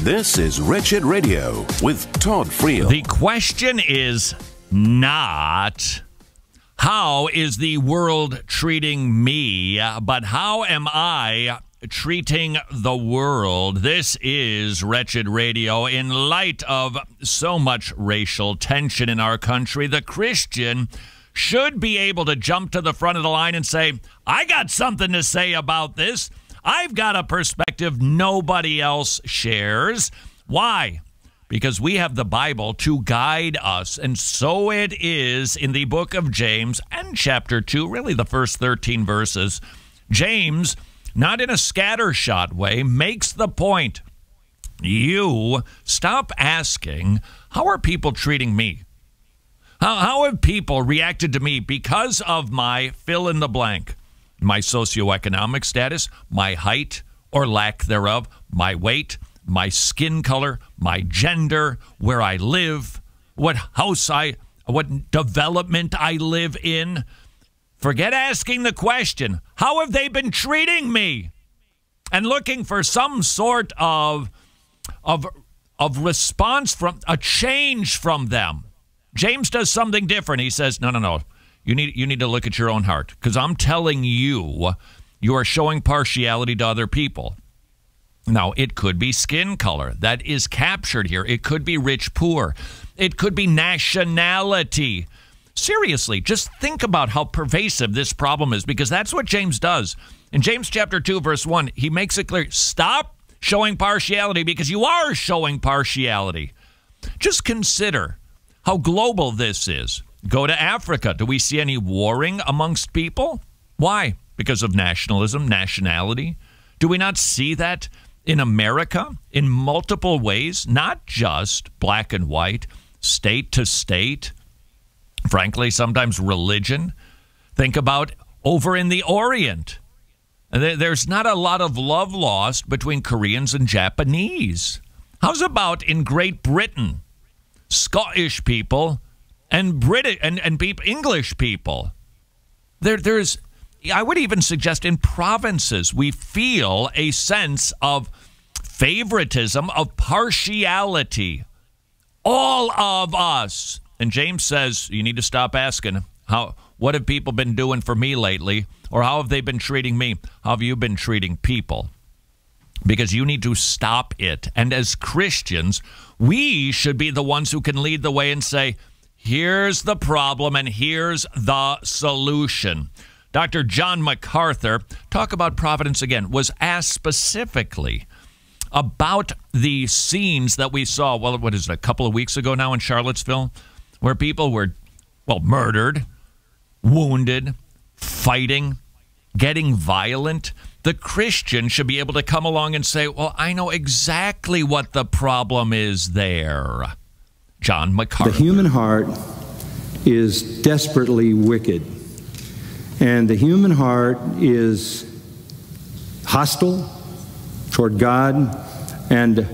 This is Wretched Radio with Todd Friel. The question is not, how is the world treating me, but how am I treating the world? This is Wretched Radio. In light of so much racial tension in our country, the Christian should be able to jump to the front of the line and say, I got something to say about this. I've got a perspective nobody else shares. Why? Because we have the Bible to guide us. And so it is in the book of James and chapter 2, really the first 13 verses. James, not in a scattershot way, makes the point. You stop asking, how are people treating me? How have people reacted to me because of my fill in the blank? My socioeconomic status, my height or lack thereof, my weight, my skin color, my gender, where I live, what development I live in. Forget asking the question, how have they been treating me? And looking for some sort of response from a change from them. James does something different. He says, no. You need to look at your own heart, because I'm telling you, you are showing partiality to other people. Now, it could be skin color. That is captured here. It could be rich, poor. It could be nationality. Seriously, just think about how pervasive this problem is, because that's what James does. In James chapter 2, verse 1, he makes it clear, stop showing partiality, because you are showing partiality. Just consider how global this is. Go to Africa. Do we see any warring amongst people? Why? Because of nationalism, nationality. Do we not see that in America in multiple ways? Not just black and white, state to state. Frankly, sometimes religion. Think about over in the Orient. There's not a lot of love lost between Koreans and Japanese. How's about in Great Britain? Scottish people and British and English people. There's, I would even suggest in provinces, we feel a sense of favoritism, of partiality. All of us. And James says, you need to stop asking, what have people been doing for me lately? Or how have they been treating me? How have you been treating people? Because you need to stop it. And as Christians, we should be the ones who can lead the way and say, here's the problem and here's the solution. Dr. John MacArthur, talk about providence again, was asked specifically about the scenes that we saw, well, what is it, a couple of weeks ago now in Charlottesville, where people were, murdered, wounded, fighting, getting violent. The Christian should be able to come along and say, well, I know exactly what the problem is there. John MacArthur. The human heart is desperately wicked. And the human heart is hostile toward God and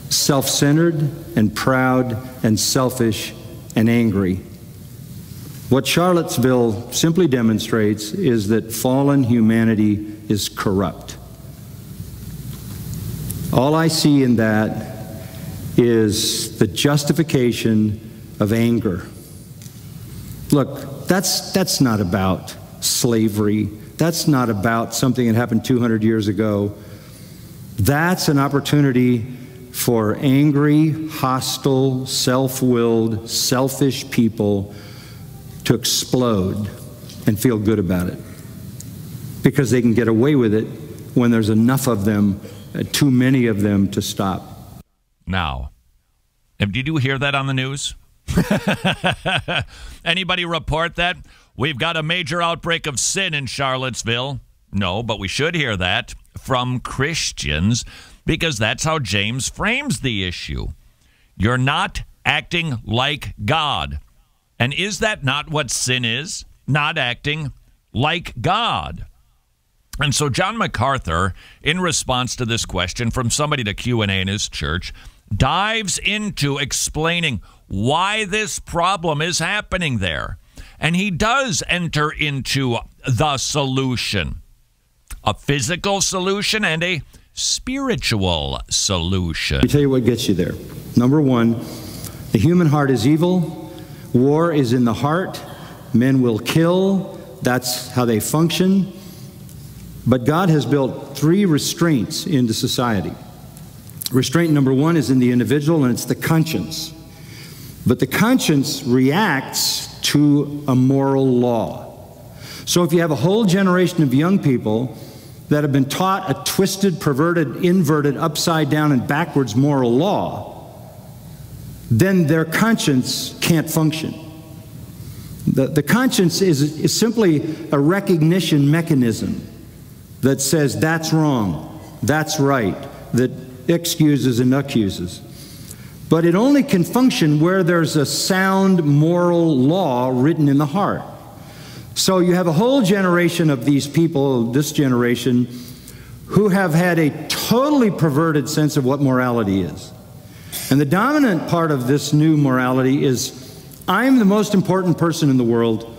self-centered and proud and selfish and angry. What Charlottesville simply demonstrates is that fallen humanity is corrupt. All I see in that is the justification of anger. Look, that's not about slavery. That's not about something that happened 200 years ago. That's an opportunity for angry, hostile, self-willed, selfish people to explode and feel good about it, because they can get away with it when there's enough of them, too many of them, to stop. Now, did you hear that on the news? Anybody report that? We've got a major outbreak of sin in Charlottesville. No, but we should hear that from Christians, because that's how James frames the issue. You're not acting like God. And is that not what sin is? Not acting like God. And so John MacArthur, in response to this question from somebody to Q&A in his church, dives into explaining why this problem is happening there. And he does enter into the solution, a physical solution and a spiritual solution. Let me tell you what gets you there. Number one, the human heart is evil. War is in the heart. Men will kill. That's how they function. But God has built three restraints into society. Restraint number one is in the individual, and it's the conscience. But the conscience reacts to a moral law. So if you have a whole generation of young people that have been taught a twisted, perverted, inverted, upside down, and backwards moral law, then their conscience can't function. The conscience is simply a recognition mechanism that says that's wrong, that's right, that excuses and accuses. But it only can function where there's a sound moral law written in the heart. So you have a whole generation of these people, this generation, who have had a totally perverted sense of what morality is. And the dominant part of this new morality is, I'm the most important person in the world.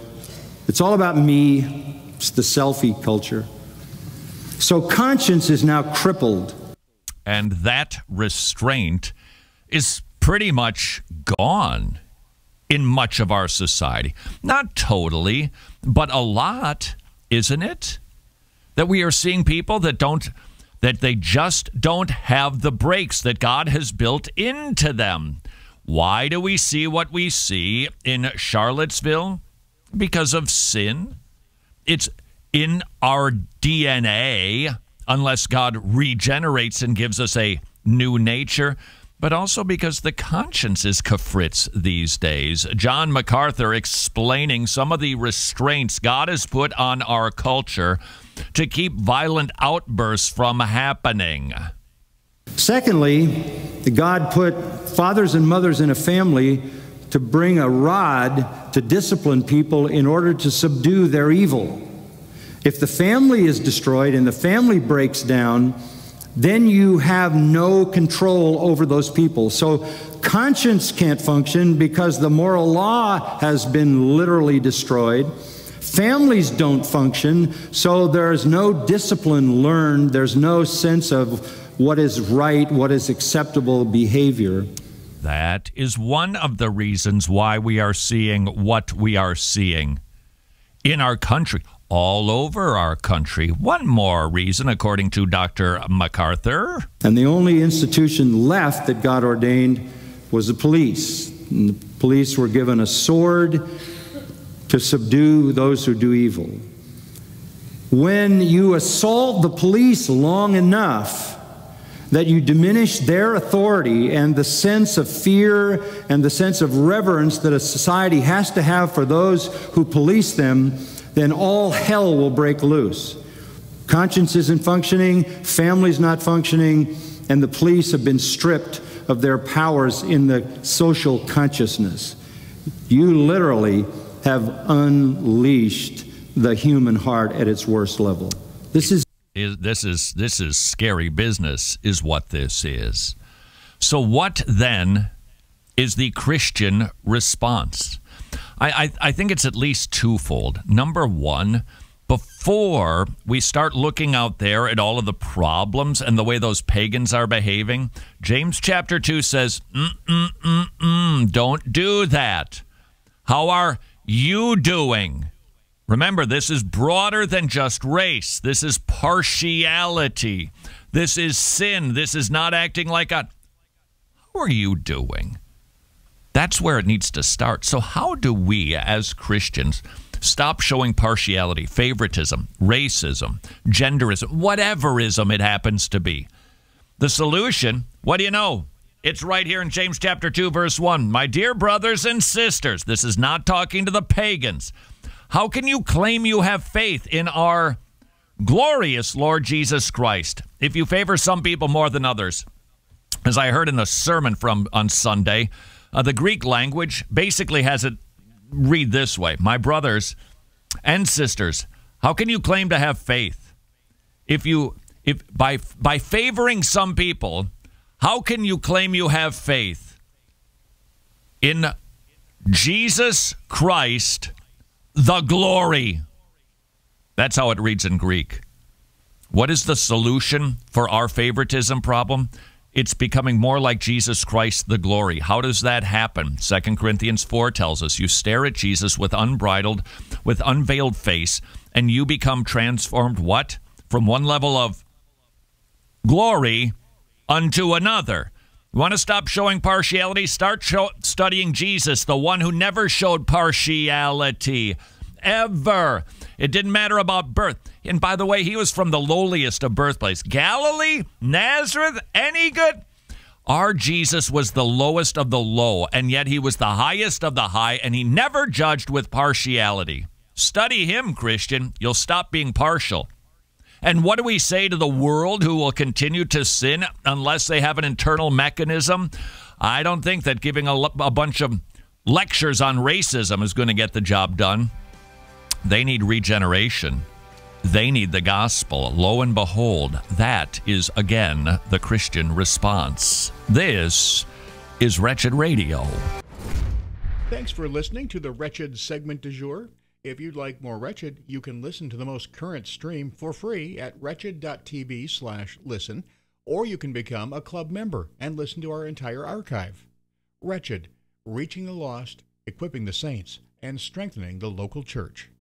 It's all about me. It's the selfie culture. So conscience is now crippled. And that restraint is pretty much gone in much of our society. Not totally, but a lot, isn't it? That we are seeing people that they just don't have the brakes that God has built into them. Why do we see what we see in Charlottesville? Because of sin. It's in our DNA, unless God regenerates and gives us a new nature, but also because the conscience is kafritz these days. John MacArthur explaining some of the restraints God has put on our culture to keep violent outbursts from happening. Secondly, God put fathers and mothers in a family to bring a rod to discipline people in order to subdue their evil. If the family is destroyed and the family breaks down, then you have no control over those people. So conscience can't function because the moral law has been literally destroyed. Families don't function, so there's no discipline learned. There's no sense of what is right, what is acceptable behavior. That is one of the reasons why we are seeing what we are seeing in our country, all over our country. One more reason, according to Dr. MacArthur. And the only institution left that God ordained was the police. And the police were given a sword to subdue those who do evil. When you assault the police long enough that you diminish their authority and the sense of fear and the sense of reverence that a society has to have for those who police them, then all hell will break loose. Conscience isn't functioning, family's not functioning, and the police have been stripped of their powers in the social consciousness. You literally have unleashed the human heart at its worst level. This is scary business, is what this is. So what then is the Christian response? I think it's at least twofold. Number one, before we start looking out there at all of the problems and the way those pagans are behaving, James chapter 2 says, don't do that. How are you doing? Remember, this is broader than just race. This is partiality. This is sin. This is not acting like a... How are you doing? That's where it needs to start. So how do we, as Christians, stop showing partiality, favoritism, racism, genderism, whateverism it happens to be? The solution, what do you know? It's right here in James chapter 2, verse 1. My dear brothers and sisters, this is not talking to the pagans. How can you claim you have faith in our glorious Lord Jesus Christ if you favor some people more than others? As I heard in the sermon on Sunday, the Greek language basically has it read this way. My brothers and sisters, how can you claim to have faith if by favoring some people, how can you claim you have faith in Jesus Christ, the glory? That's how it reads in Greek. What is the solution for our favoritism problem? It's becoming more like Jesus Christ, the glory. How does that happen? 2 Corinthians 4 tells us you stare at Jesus with unveiled face, and you become transformed, what? From one level of glory unto another. You want to stop showing partiality? Start studying Jesus, the one who never showed partiality, ever. It didn't matter about birth. And by the way, he was from the lowliest of birthplaces. Galilee? Nazareth? Any good? Our Jesus was the lowest of the low, and yet he was the highest of the high, and he never judged with partiality. Study him, Christian. You'll stop being partial. And what do we say to the world who will continue to sin unless they have an internal mechanism? I don't think that giving a bunch of lectures on racism is going to get the job done. They need regeneration. They need the gospel. Lo and behold, that is, again, the Christian response. This is Wretched Radio. Thanks for listening to the Wretched segment du jour. If you'd like more Wretched, you can listen to the most current stream for free at wretched.tv/listen, or you can become a club member and listen to our entire archive. Wretched, reaching the lost, equipping the saints, and strengthening the local church.